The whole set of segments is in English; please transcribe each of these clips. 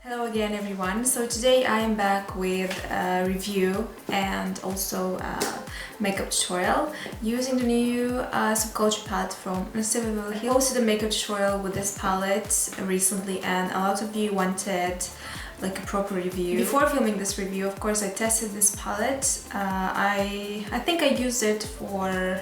Hello again everyone. So today I am back with a review and also a makeup tutorial using the new Subculture palette from Shimmery. I posted a makeup tutorial with this palette recently and a lot of you wanted like a proper review. Before filming this review, of course, I tested this palette. I think I used it for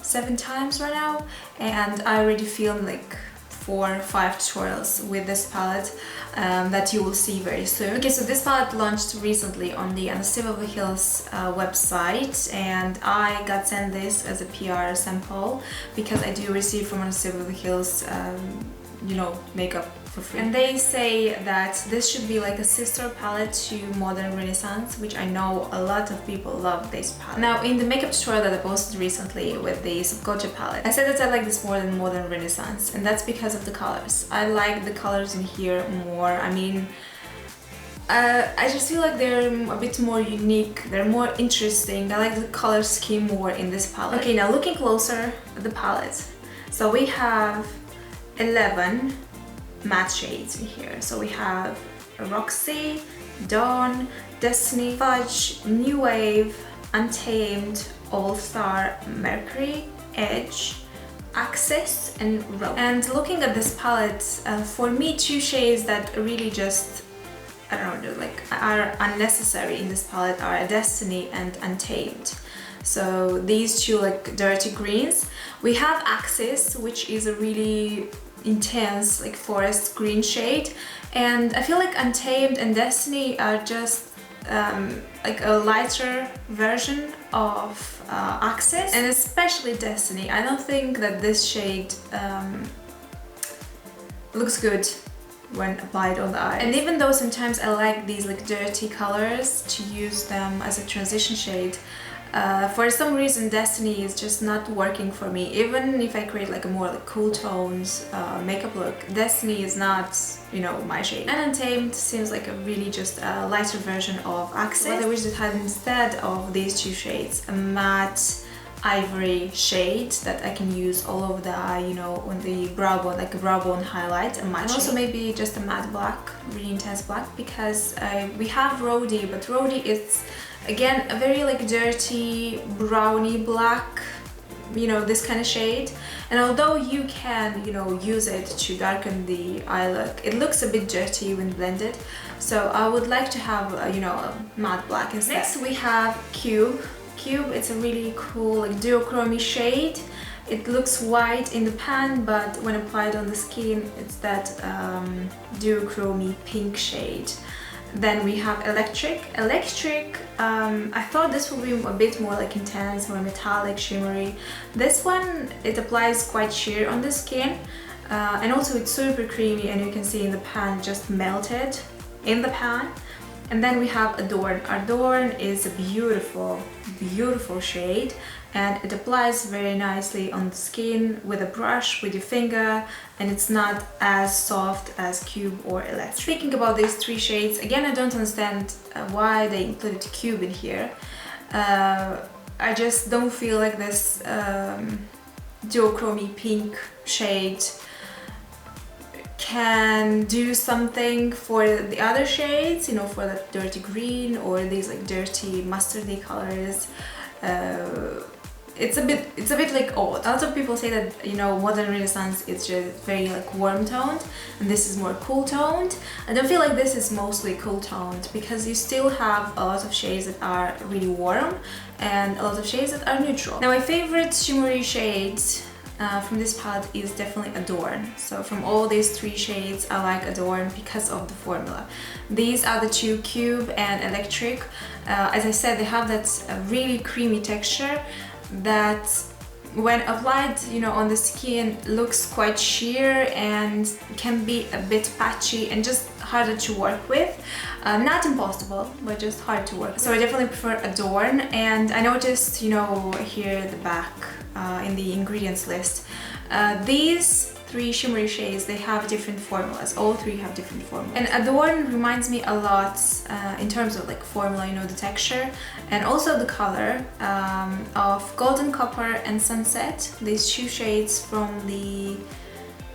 7 times right now, and I already filmed like 4 or 5 tutorials with this palette that you will see very soon. Okay, so this palette launched recently on the Beverly Hills website, and I got sent this as a PR sample because I do receive from Beverly Hills makeup for free. And they say that this should be like a sister palette to Modern Renaissance, which I know a lot of people love this palette. Now, in the makeup tutorial that I posted recently with the Subculture palette, I said that I like this more than Modern Renaissance, and that's because of the colors. I like the colors in here more. I mean, I just feel like they're a bit more unique, they're more interesting. I like the color scheme more in this palette. Okay, now looking closer at the palette. So we have 11 matte shades in here. So we have Roxy, Dawn, Destiny, Fudge, New Wave, Untamed, All Star, Mercury, Edge, Access, and Rose. And looking at this palette, for me, 2 shades that really just, I don't know, like are unnecessary in this palette are Destiny and Untamed. So these 2 like dirty greens. We have Access, which is a really intense like forest green shade, and I feel like Untamed and Destiny are just like a lighter version of Access, and especially Destiny. I don't think that this shade looks good when applied on the eyes. And even though sometimes I like these like dirty colors to use them as a transition shade, for some reason Destiny is just not working for me. Even if I create like a more like cool tones makeup look, Destiny is not, you know, my shade. And Untamed seems like a really just a lighter version of Access. What I wish it had instead of these 2 shades, a matte ivory shade that I can use all over the eye, you know, on the brow bone, like a brow bone highlight, a matte. And also maybe just a matte black, really intense black, because we have Rhody, but Rhody is again a very like dirty browny black, you know, this kind of shade. And although you can, you know, use it to darken the eye look, it looks a bit dirty when blended. So I would like to have you know, a matte black instead. Next we have Cube. Cube, it's a really cool like duochrome shade. It looks white in the pan, but when applied on the skin, it's that duochrome pink shade. Then we have Electric. Electric, I thought this would be a bit more like intense, more metallic, shimmery. This one, it applies quite sheer on the skin, and also it's super creamy, and you can see in the pan just melted in the pan. And then we have Adorn. Adorn is a beautiful, beautiful shade, and it applies very nicely on the skin with a brush, with your finger, and it's not as soft as Cube or Electric. Speaking about these 3 shades, again, I don't understand why they included Cube in here. I just don't feel like this duochrome pink shade can do something for the other shades, you know, for the dirty green or these like dirty mustardy colors. It's a bit like odd. A lot of people say that, you know, Modern Renaissance is just very like warm toned, and this is more cool toned. I don't feel like this is mostly cool toned, because you still have a lot of shades that are really warm and a lot of shades that are neutral. Now, my favorite shimmery shades from this palette is definitely Adorn. So from all these 3 shades, I like Adorn because of the formula. These are the 2, Cube and Electric. As I said, they have that really creamy texture that when applied, you know, on the skin looks quite sheer and can be a bit patchy and just harder to work with. Not impossible, but just hard to work with. So I definitely prefer Adorn. And I noticed, you know, here at the back in the ingredients list, these 3 shimmery shades, they have different formulas. All 3 have different formulas. And Adorn reminds me a lot in terms of like formula, you know, the texture and also the color of Golden Copper and Sunset. These 2 shades from the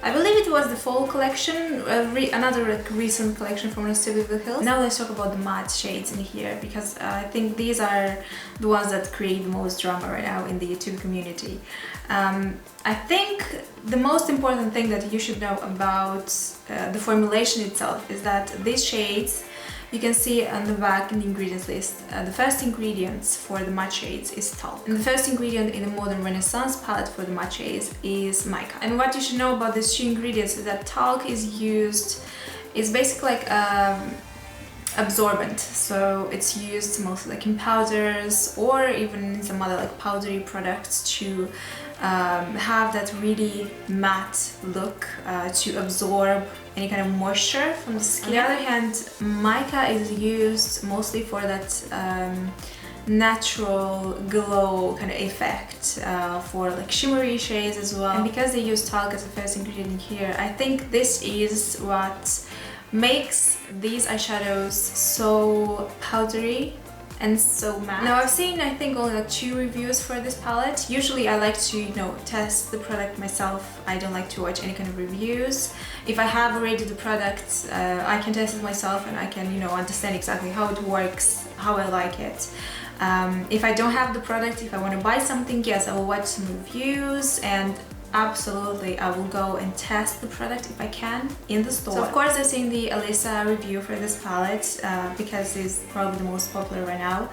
I believe it was the fall collection, another like recent collection from Stevie Hills. Now let's talk about the matte shades in here, because I think these are the ones that create the most drama right now in the YouTube community. I think the most important thing that you should know about the formulation itself is that these shades, you can see on the back in the ingredients list, the first ingredients for the matte shades is talc. And the first ingredient in the Modern Renaissance palette for the matte shades is mica. And what you should know about these two ingredients is that talc is used, it's basically like absorbent, so it's used mostly like in powders or even in some other like powdery products to have that really matte look, to absorb any kind of moisture from the skin. On the other hand, mica is used mostly for that natural glow kind of effect, for like shimmery shades as well. And because they use talc as the first ingredient here, I think this is what makes these eyeshadows so powdery and so matte. Now I've seen, I think, only like 2 reviews for this palette. Usually I like to, you know, test the product myself. I don't like to watch any kind of reviews. If I have already the product, I can test it myself and I can, you know, understand exactly how it works, how I like it. If I don't have the product, if I want to buy something, yes, I will watch some reviews, and absolutely I will go and test the product if I can in the store. So of course I've seen the Alyssa review for this palette, because it's probably the most popular right now.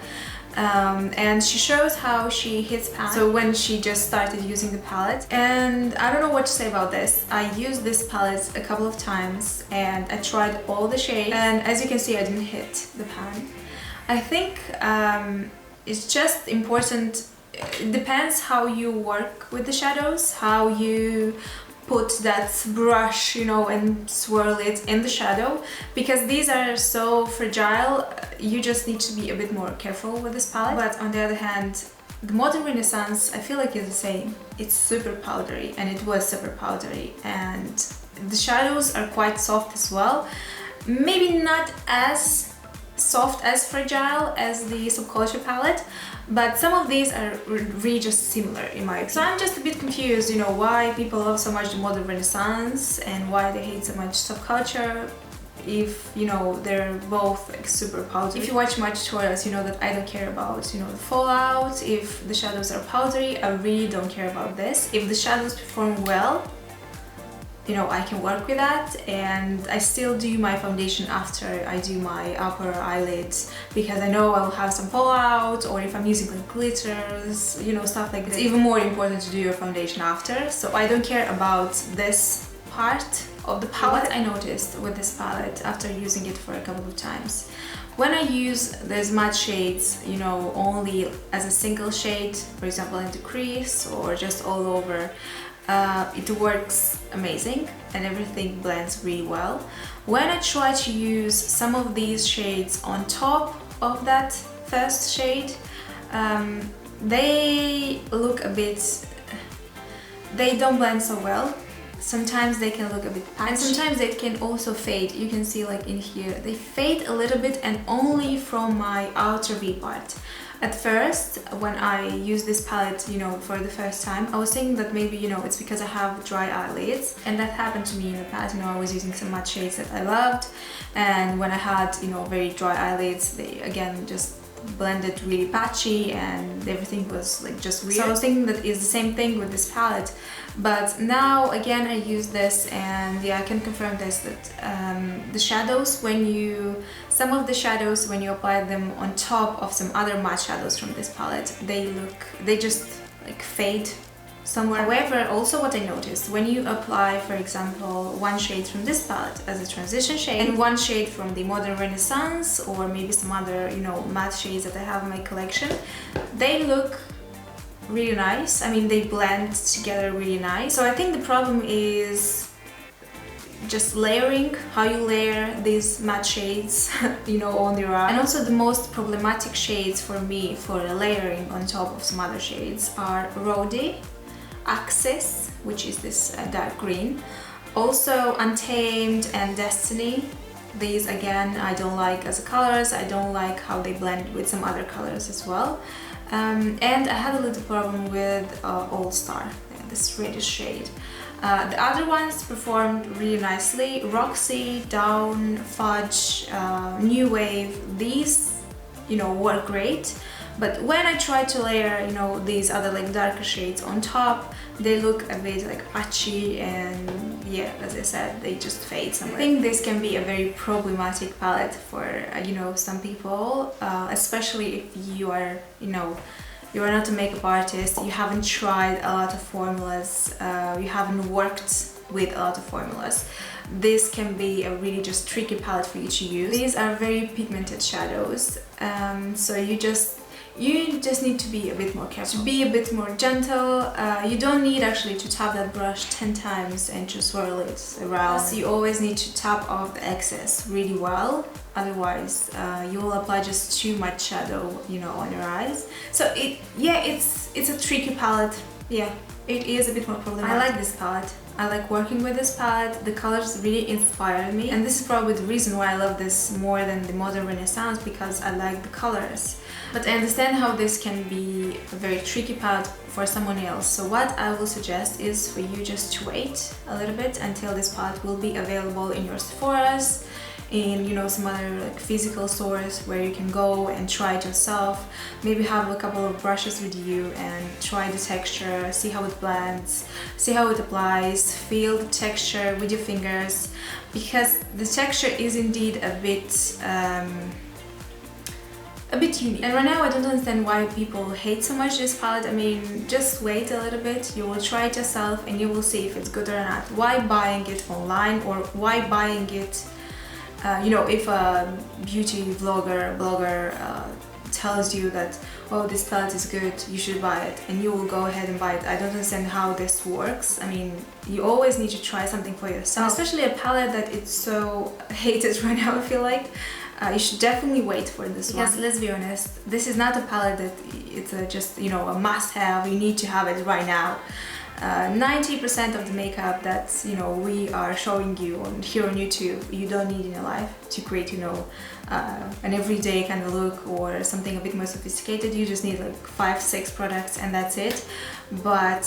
And she shows how she hits pan, so when she just started using the palette. And I don't know what to say about this. I used this palette a couple of times and I tried all the shades, and as you can see I didn't hit the pan. I think it's just important. It depends how you work with the shadows, how you put that brush, you know, and swirl it in the shadow, because these are so fragile. You just need to be a bit more careful with this palette. But on the other hand, the Modern Renaissance, I feel like it's the same. It's super powdery, and it was super powdery, and the shadows are quite soft as well. Maybe not as soft as fragile as the Subculture palette, but some of these are really just similar in my opinion. So I'm just a bit confused, you know, why people love so much the Modern Renaissance and why they hate so much Subculture, if, you know, they're both like super powdery. If you watch my tutorials, you know that I don't care about, you know, the fallout. If the shadows are powdery, I really don't care about this. If the shadows perform well, you know, I can work with that, and I still do my foundation after I do my upper eyelids, because I know I will have some fallout, or if I'm using like glitters, you know, stuff like that. It's even more important to do your foundation after, so I don't care about this part of the palette. What I noticed with this palette after using it for a couple of times, when I use these matte shades, you know, only as a single shade, for example in the crease or just all over, it works amazing and everything blends really well. When I try to use some of these shades on top of that first shade, they look a bit, they don't blend so well. Sometimes they can look a bit patchy, and sometimes they can also fade. You can see like in here, they fade a little bit, and only from my outer V part. At first, when I used this palette, you know, for the first time, I was thinking that maybe, you know, it's because I have dry eyelids, and that happened to me in the past. You know, I was using some matte shades that I loved, and when I had, you know, very dry eyelids, they again just blended really patchy and everything was like just weird. So I was thinking that it's the same thing with this palette, but now again I use this, and yeah, I can confirm this, that the shadows, some of the shadows, when you apply them on top of some other matte shadows from this palette, they just like fade somewhere. However, also what I noticed, when you apply, for example, one shade from this palette as a transition shade and one shade from the Modern Renaissance, or maybe some other, you know, matte shades that I have in my collection, they look really nice. I mean, they blend together really nice. So I think the problem is just layering, how you layer these matte shades, you know, on your eye. And also the most problematic shades for me for layering on top of some other shades are Rhody, Axis, which is this dark green, also Untamed and Destiny. These again I don't like as colors. I don't like how they blend with some other colors as well. And I had a little problem with All Star, this reddish shade. The other ones performed really nicely. Roxy, Down, Fudge, New Wave, these, you know, work great. But when I try to layer, you know, these other like darker shades on top, they look a bit like patchy, and yeah, as I said, they just fade somewhere. I think this can be a very problematic palette for, you know, some people, especially if you are, you know, you are not a makeup artist, you haven't tried a lot of formulas, you haven't worked with a lot of formulas. This can be a really just tricky palette for you to use. These are very pigmented shadows, so you just need to be a bit more careful, to be a bit more gentle. You don't need actually to tap that brush 10 times and to swirl it around. So you always need to tap off the excess really well, otherwise you will apply just too much shadow, you know, on your eyes. So it's a tricky palette. Yeah, it is a bit more problematic. I like this palette. I like working with this palette. The colors really inspired me, and this is probably the reason why I love this more than the Modern Renaissance, because I like the colors. But I understand how this can be a very tricky palette for someone else. So what I will suggest is for you just to wait a little bit until this palette will be available in your Sephora's, in, you know, some other like physical stores where you can go and try it yourself. Maybe have a couple of brushes with you and try the texture, see how it blends, see how it applies, feel the texture with your fingers, because the texture is indeed a bit unique. And right now I don't understand why people hate so much this palette. I mean, just wait a little bit, you will try it yourself and you will see if it's good or not. Why buying it online, or why buying it, you know, if a beauty blogger tells you that, oh, this palette is good, you should buy it, and you will go ahead and buy it. I don't understand how this works. I mean, you always need to try something for yourself, especially a palette that it's so hated right now, I feel like. You should definitely wait for this one. Because let's be honest, this is not a palette that it's just, you know, a must-have, you need to have it right now. 90% of the makeup that, you know, we are showing you here on YouTube, you don't need in your life to create, you know, an everyday kind of look or something a bit more sophisticated. You just need like 5-6 products and that's it. But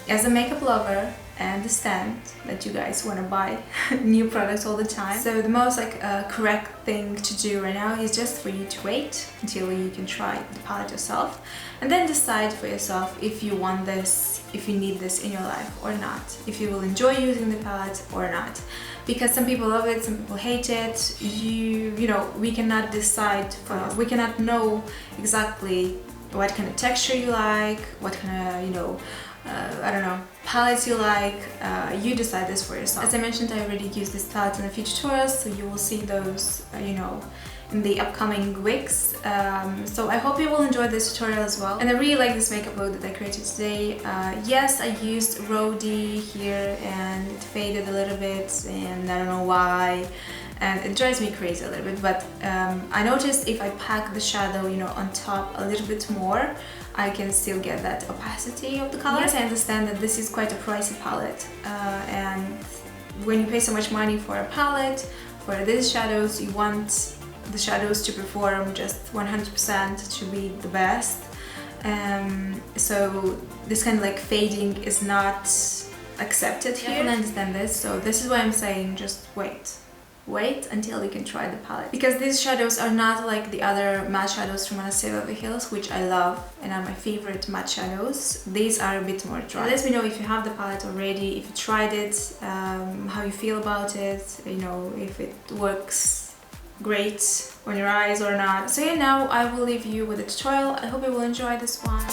as a makeup lover, I understand that you guys want to buy new products all the time. So the most like correct thing to do right now is just for you to wait until you can try the palette yourself, and then decide for yourself if you want this, if you need this in your life or not, if you will enjoy using the palette or not. Because some people love it, some people hate it. You know, we cannot decide for us. We cannot know exactly what kind of texture you like, what kind of, you know, I don't know, palettes you like. You decide this for yourself. As I mentioned, I already used this palette in a few tutorials, so you will see those, you know, in the upcoming weeks. So I hope you will enjoy this tutorial as well. And I really like this makeup look that I created today. Yes, I used Rhody here and it faded a little bit, and I don't know why. And it drives me crazy a little bit, but I noticed if I pack the shadow, you know, on top a little bit more, I can still get that opacity of the color. Yes, I understand that this is quite a pricey palette, and when you pay so much money for a palette, for these shadows, you want the shadows to perform just 100%, to be the best. So this kind of like fading is not accepted here. I can understand this, so this is why I'm saying just wait until you can try the palette, because these shadows are not like the other matte shadows from Anastasia Beverly Hills, which I love and are my favorite matte shadows. These are a bit more dry. Let me know if you have the palette already, if you tried it, how you feel about it, you know, if it works great on your eyes or not. So yeah, now I will leave you with a tutorial. I hope you will enjoy this one.